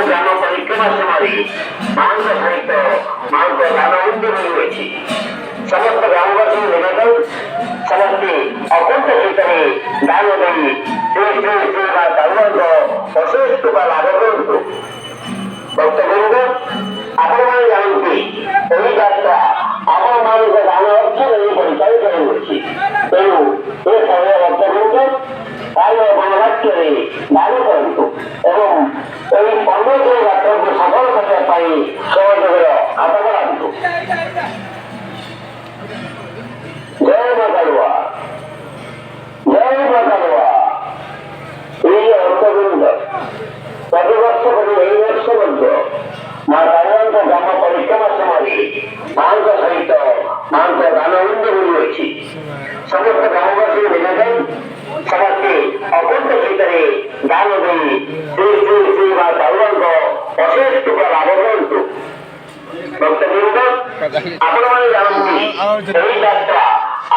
గ్రామ పరిక్రమ సమాధి మాంస సహిత మాంస జ్ఞానవంతులు వచ్చి సమస్త గ్రామవాసులు వినడం సమస్తి అకుంఠ చేతని దాని తల్వంతో వశిష్ఠుగా లాభపడుతూ భక్తబృంద అపరమాన గానికి తొలిదాత అపరమానిక దానవచ్చని పరిచయం వచ్చి నేను ఏ సమయ భక్తబృంద তাহলে গণরাজ্যে দাবি করতো এবং এই পণ্ডিতের যাত্রাকে সফল করতে পারি সহযোগের আশা রাখত। জয় মা কালুয়া, জয় মা কালুয়া। এই অর্থবৃন্দ প্রতিবর্ষ করে এই বর্ষ মধ্য মা কালুয়ান্ত গ্রাম পরিক্রমা সমাধি মাংস সহিত মাংস দানবৃন্দ রয়েছি সমস্ত গ্রামবাসী বিনোদন সমাজকে অকুণ্ঠ চিত্রে দানবী শ্রী শ্রী শ্রী মা কালুয়ান্ত অশেষ লাভবন্ত ভক্তবৃন্দ আপনার জানছি এই যাত্রা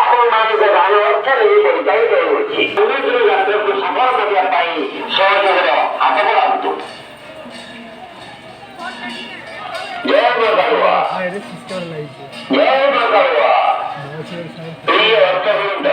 ଆପଣମାନଙ୍କ ଗାଁ ଅର୍ଥରେ ପରିଚାଳିତ ହେଉଛି ପବିତ୍ର ଯାତ୍ରାକୁ ସଫଳ କରିବା ପାଇଁ ସହଯୋଗର ହାତ ବଢ଼ାନ୍ତୁ। ଜୟ ମା କାଳୁଆ, ଜୟ ମା କାଳୁଆ। ଏହି ଅର୍ଥବୃନ୍ଦ